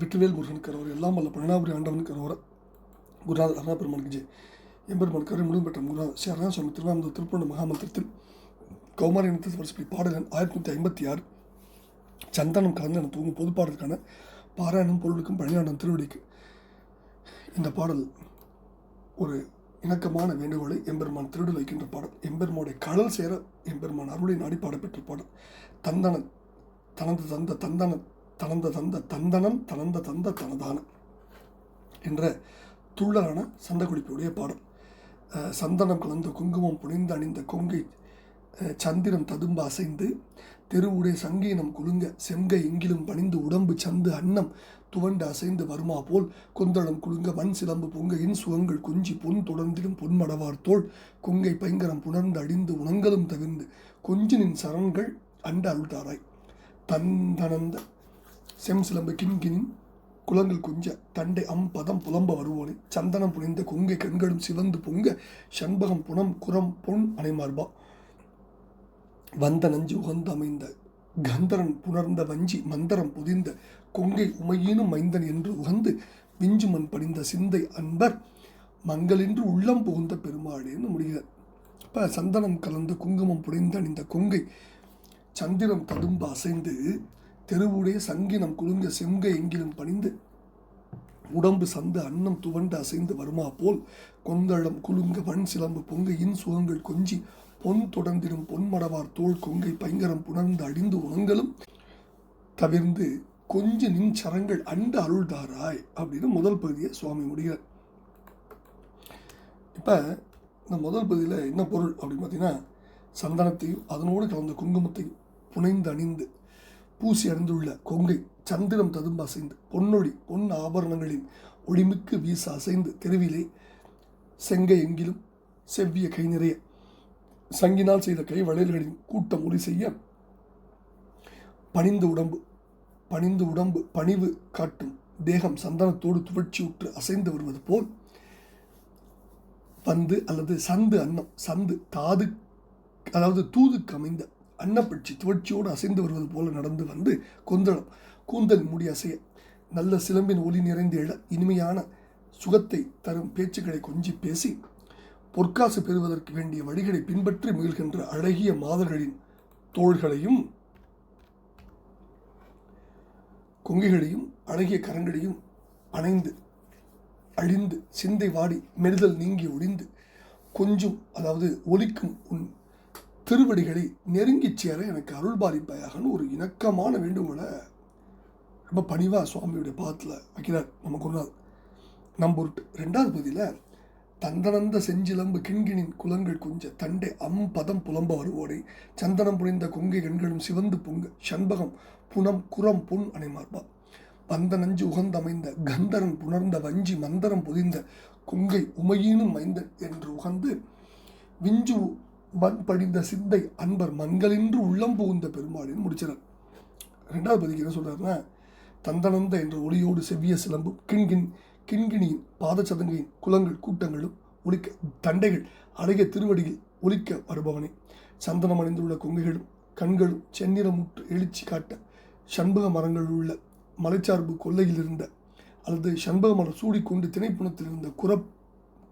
வெற்றிவேல் முருகனுக்கு அவர் எல்லாம் வல்ல பழனாபுரி ஆண்டவனுக்கு அவர் குருநாதர் அருணாபெருமானுக்கு ஜெய். எம்பெருமான் கரை முழுவதும் பெற்ற குருநாதர் ஸ்ரீ அருணா சுவாமி திருவாரூர் திருப்பூர் மகாமந்திரத்தில் கௌமாரி இனத்தை வருஷப்படி பாடலன் 1956 சந்தனம் கலந்து என தூங்கும் பொது பாடலுக்கான பாராயணம் பொருளுக்கும் பழனியாண்டம் திருவடிக்கு. இந்த பாடல் ஒரு இணக்கமான வேண்டுகோளை எம்பெருமான் திருடு வைக்கின்ற பாடல். எம்பெருமானுடைய கடல் சேர எம்பெருமான் அருளை நாடி பாடப்பெற்ற பாடல். தந்தன தனது தந்த தந்தன தனந்த தந்த தந்தனம் தனந்த தந்த தனதான என்ற துள்ளலான சந்தகுடிப்புடைய பாடல். சந்தனம் கலந்த குங்குமம் புனிந்து அணிந்த கொங்கை சந்திரம் ததும்ப அசைந்து தெருவுடைய சங்கீனம் குலுங்க செங்கை எங்கிலும் பணிந்து உடம்பு சந்து அன்னம் துவண்டு அசைந்து வருமா போல் கொந்தளம் குலுங்க வன் சிலம்பு பொங்க இன் சுகங்கள் கொஞ்சி பொன் தொடர்ந்திடும் பொன்மடவார் தோள் கொங்கை பைங்கரம் புணர்ந்து அடிந்து உணங்களும் தவிர்ந்து கொஞ்சினின் சரண்கள் அண்ட அருள்தாராய் தந்தனந்த செம் சிலம்பு கிண்கினின் குளங்கள் கொஞ்ச தண்டை பதம் புலம்ப வருவோனே சந்தனம் புனிந்த கொங்கை கண்களும் சிவந்து பொங்க சண்பகம் புனம் குரம் பொன் அணைமார்பா வந்த நஞ்சு உகந்து அமைந்த கந்தரன் புணர்ந்த வஞ்சி மந்தரம் புதிந்த கொங்கை உமையினும் மைந்தன் என்று உகந்து விஞ்சுமன் படிந்த சிந்தை அன்பர் மங்களின்று உள்ளம் புகுந்த பெருமாளேன்னு முடிகிறார். இப்போ சந்தனம் கலந்த குங்குமம் புடைந்து அணிந்த கொங்கை சந்திரம் ததும்ப அசைந்து தெருவுடைய சங்கினம் குலுங்க செங்கை எங்கிலும் பணிந்து உடம்பு சந்து அன்னம் துவண்டு அசைந்து வருமா போல் கொந்தளம் குலுங்க வன் சிலம்பு பொங்க இன் சுகங்கள் கொஞ்சி பொன் தொடர்ந்திடும் பொன்மடவார் தோல் கொங்கை பைங்கரம் புணர்ந்து அடிந்து உணங்களும் தவிர்ந்து கொஞ்ச நின் சரங்கள் அண்ட அருள்தாராய் அப்படின்னு முதல் பகுதியை சுவாமி முடிகிறார். இப்போ இந்த முதல் பகுதியில் என்ன பொருள் அப்படின்னு பார்த்தீங்கன்னா, சந்தனத்தையும் அதனோடு கலந்த குங்குமத்தையும் புனைந்து அணிந்து பூசி அணிந்துள்ள கொங்கை சந்திரம் ததும்ப அசைந்து பொன்னொழி பொன் ஆபரணங்களின் ஒளிமிக்கு வீச அசைந்து தெருவிலே செங்கை எங்கிலும் செவ்விய கை நிறைய சங்கினால் செய்த கை வளையல்களின் கூட்டம் ஒளி செய்ய பணிந்து உடம்பு பணிவு காட்டும் தேகம் சந்தனத்தோடு துவட்சியுற்று அசைந்து வருவது போல் வந்து அல்லது சந்து அன்னம் சந்து தாது அதாவது தூதுக்கு அமைந்த அன்னப்பட்சி துவட்சியோடு அசைந்து வருவது போல நடந்து வந்து கொந்தளம் கூந்தல் முடி அசைய நல்ல சிலம்பின் ஒளி நிறைந்து எழ இனிமையான சுகத்தை தரும் பேச்சுக்களை கொஞ்சி பேசி பொற்காசு பெறுவதற்கு வேண்டிய வழிகளை பின்பற்றி முயல்கின்ற அழகிய மாதர்களின் தோள்களையும் கொங்கைகளையும் அழகிய கரங்களையும் அணைந்து அழிந்து சிந்தை வாடி மெருதல் நீங்கி ஒளிந்து கொஞ்சம் அதாவது ஒலிக்கும் உன் திருவடிகளை நெருங்கிச் சேர எனக்கு அருள்பாலிப்பாயாகனு ஒரு இணக்கமான வேண்டுகோளை ரொம்ப பணிவாக சுவாமியுடைய பாதத்தில் வைக்கிறார் நமக்கு ஒன்றால் நம்பொருட்டு. ரெண்டாவது பகுதியில் தந்தனந்த செஞ்சிலம்பு கிண்கினின் குலங்கள் கொஞ்ச தண்டை பதம் புலம்ப வருவோடை சந்தனம் புனைந்த கொங்கை கண்களும் சிவந்து பொங்க சண்பகம் புனம் குரம் பொன் அணைமார்பா வந்த நஞ்சு உகந்தமைந்த கந்தரன் புணர்ந்த வஞ்சி மந்தரம் பொதிந்த கொங்கை உமையினும் மைந்தன் என்று உகந்து விஞ்சு மண் படிந்த சிந்தை அன்பர் மங்களின்று உள்ளம் புகுந்த பெருமாளின்னு முடிச்சிறார். ரெண்டாவது பதிக்கு என்ன சொல்றாருன்னா, தந்தனந்த என்ற ஒளியோடு செவ்விய சிலம்பும் கிண்கிணியின் பாதச்சதங்கையின் குலங்கள் கூட்டங்களும் ஒலிக்க தண்டைகள் அழகிய திருவடியில் ஒலிக்க வருபவனே சந்தனம் அணிந்துள்ள கொங்கைகளும் கண்களும் செந்நிறமுற்று எழுச்சி காட்ட சண்பக மரங்களில் உள்ள மலைச்சார்பு கொல்லையில் இருந்த அல்லது சண்பக மரம் சூடிக்கொண்டு திணைப்புணத்தில் இருந்த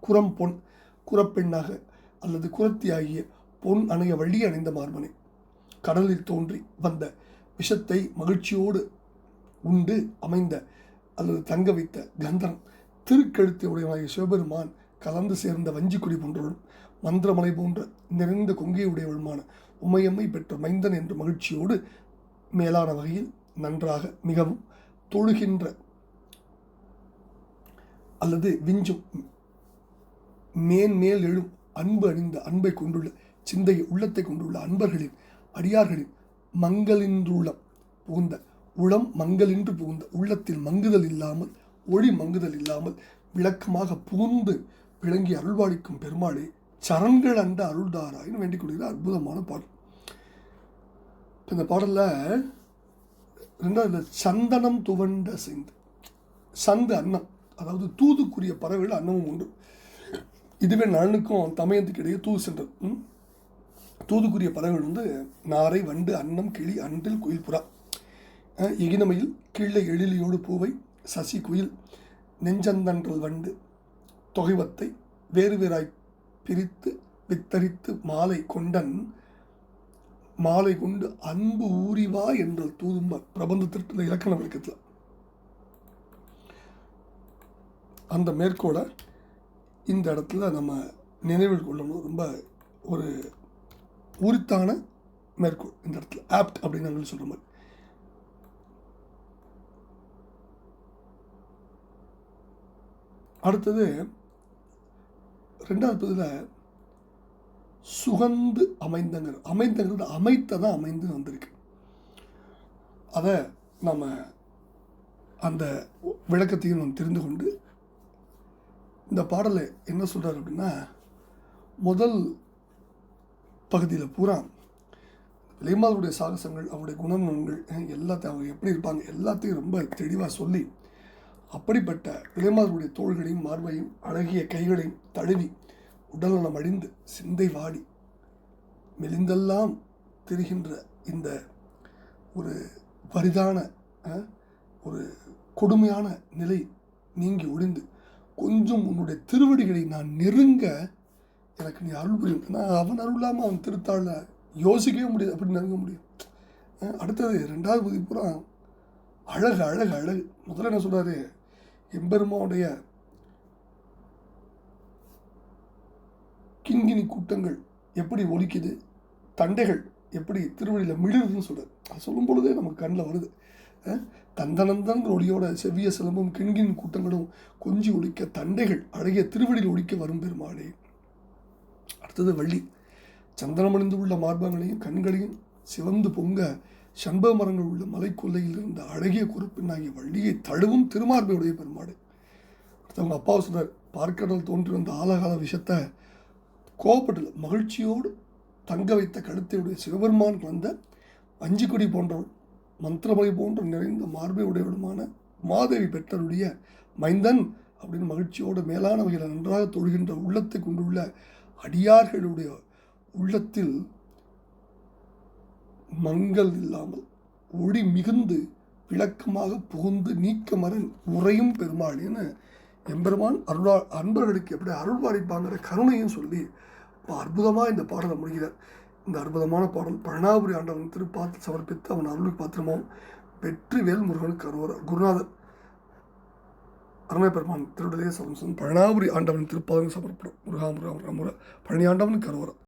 குரம் பொன் குரப்பெண்ணாக அல்லது குரத்தி ஆகிய பொன் அணைய வள்ளி அணைந்த மார்பனே கடலில் தோன்றி வந்த விஷத்தை மகிழ்ச்சியோடு உண்டு அமைந்த அல்லது தங்க வைத்த கந்தரம் திருக்கழுத்தை உடையவனாகிய சிவபெருமான் கலந்து சேர்ந்த வஞ்சிக்குடி போன்றவளும் மந்திரமலை போன்ற நிறைந்த கொங்கை உடையவளுமான உமையம்மை பெற்ற மைந்தன் என்ற மகிழ்ச்சியோடு மேலான வகையில் நன்றாக மிகவும் தொழுகின்ற அல்லது விஞ்சும் மேன்மேல் எழும் அன்பு அணிந்த அன்பை கொண்டுள்ள சிந்தையை உள்ளத்தை கொண்டுள்ள அன்பர்களின் அடியார்களின் மங்களின்றுள்ளம் புகுந்த உளம் மங்களின்று புகுந்த உள்ளத்தில் மங்குதல் இல்லாமல் ஒளி மங்குதல் இல்லாமல் விளக்கமாக புகுந்து விளங்கி அருள்வாளிக்கும் பெருமாளே சரண்கள் அண்ட அருள்தாராயின்னு வேண்டிக் கொள்கிற அற்புதமான பாடல். இந்த பாடலில் ரெண்டாவது சந்தனம் துவண்ட செய்து சந்து அன்னம் அதாவது தூதுக்குரிய பறவைகள் அன்னமும் உண்டு. இதுவே நலனுக்கும் தமயத்துக்கு இடையே தூது சென்றது. தூதுக்குரிய பறவைகள் நாரை வண்டு அன்னம் கிளி அன்றில் குயில் புறா எகினமையில் கீழே எழிலியோடு பூவை சசி குயில் நெஞ்சந்தன்றல் வண்டு தொகைவத்தை வேறு வேறாய் பிரித்து வித்தரித்து மாலை கொண்டன் மாலை கொண்டு அன்பு ஊறிவா என்றல் தூதும்ப பிரபந்தத்திற்கு இலக்கண விளக்கத்தில் அந்த மேற்கோளை இந்த இடத்துல நம்ம நினைவில் கொள்ளணும். ரொம்ப ஒரு உரித்தான மேற்கோள் இந்த இடத்துல, ஆப்ட் அப்படின்னு நாங்கள் சொல்கிற மாதிரி. அடுத்தது 2வது பதில் சுகந்து அமைந்தங்கிறது அமைத்ததான் அமைந்து வந்திருக்கு. அதை நம்ம அந்த விளக்கத்தையும் நம்ம தெரிந்து கொண்டு இந்த பாடலை என்ன சொல்கிறார் அப்படின்னா, முதல் பகுதியில் பூரா விலைமாதருடைய சாகசங்கள், அவருடைய குணநலன்கள் எல்லாத்தையும் அவங்க எப்படி இருப்பாங்க எல்லாத்தையும் ரொம்ப தெளிவாக சொல்லி, அப்படிப்பட்ட விலைமாதருடைய தோள்களையும் மார்பையும் அழகிய கைகளையும் தழுவி உடல்நலம் அழிந்து சிந்தை வாடி மெலிந்தெல்லாம் தெரிகின்ற இந்த ஒரு வரிதான ஒரு கொடுமையான நிலை நீங்கி ஒழிந்து கொஞ்சம் உன்னுடைய திருவடிகளை நான் நெருங்க எனக்கு நீ அருள் புரியும். நான் அவன் அருள் இல்லாமல் அவன் திருத்தாளில் யோசிக்கவே முடியாது, அப்படி நெருங்க முடியும். அடுத்தது 2வது பகுதி பூரா அழகு அழகு அழகு. முதல்ல என்ன சொல்கிறாரு, எம்பெருமானுடைய கிண்கிணி கூட்டங்கள் எப்படி ஒலிக்குது, தண்டைகள் எப்படி திருவடியில் மிளிருதுன்னு சொல்கிறார். அது சொல்லும் பொழுதே நமக்கு கண்ணில் வருது. தந்தனந்தங்கிற ஒளியோட செவ்விய சிலம்பும் கிண்கிணி கூட்டங்களும் கொஞ்சி ஒலிக்க தண்டைகள் அழகிய திருவடியில் ஒலிக்க வரும் பெருமாளே. அடுத்தது வள்ளி சந்தனமணிந்து உள்ள மார்பங்களையும் கண்களையும் சிவந்து பொங்க சண்பக மரங்கள் உள்ள மலைக்கொல்லையில் இருந்த அழகிய குறிப்பினாகிய வள்ளியை தழுவும் திருமார்பையுடைய பெருமாடு. அடுத்தவங்க அப்பாவை சொல்கிறார், பார்க்கடல் தோன்றி வந்த ஆலகால விஷயத்தை கோபப்படல மகிழ்ச்சியோடு தங்க வைத்த கழுத்தையுடைய சிவபெருமான் வந்த வஞ்சிக்கொடி போன்றவள் மந்திரமலை போன்ற நிறைந்த மார்பை உடையவளுமான மாதேவி பெற்றருடைய மைந்தன் அப்படின்னு மகிழ்ச்சியோடு மேலான வகையில் நன்றாக தொழுகின்ற உள்ளத்தை கொண்டுள்ள அடியார்களுடைய உள்ளத்தில் மங்கள் இல்லாமல் ஒளி மிகுந்து விளக்கமாக புகுந்து நீக்கமரன் உறையும் பெருமாள் என எம்பெருமான் அன்பர்களுக்கு எப்படி அருள் பாலிப்பாங்கிற கருணையும் சொல்லி அற்புதமாக இந்த பாடலை முடிகிறார். இந்த அற்புதமான பாடல் பழனாபுரி ஆண்டவன் திருப்பாத்து சமர்ப்பித்து அவன் அருளுக்கு பாத்திரமாகவும் வெற்றி வேல் முருகனுக்கு குருநாதர் அருணை பெருமான் திருடலே சமசம் பழனாபுரி ஆண்டவன் திருப்பாதம் சமர்ப்பணம் முருகா முருகா முருகா முருகா பழனி ஆண்டவனுக்கு அரோரா.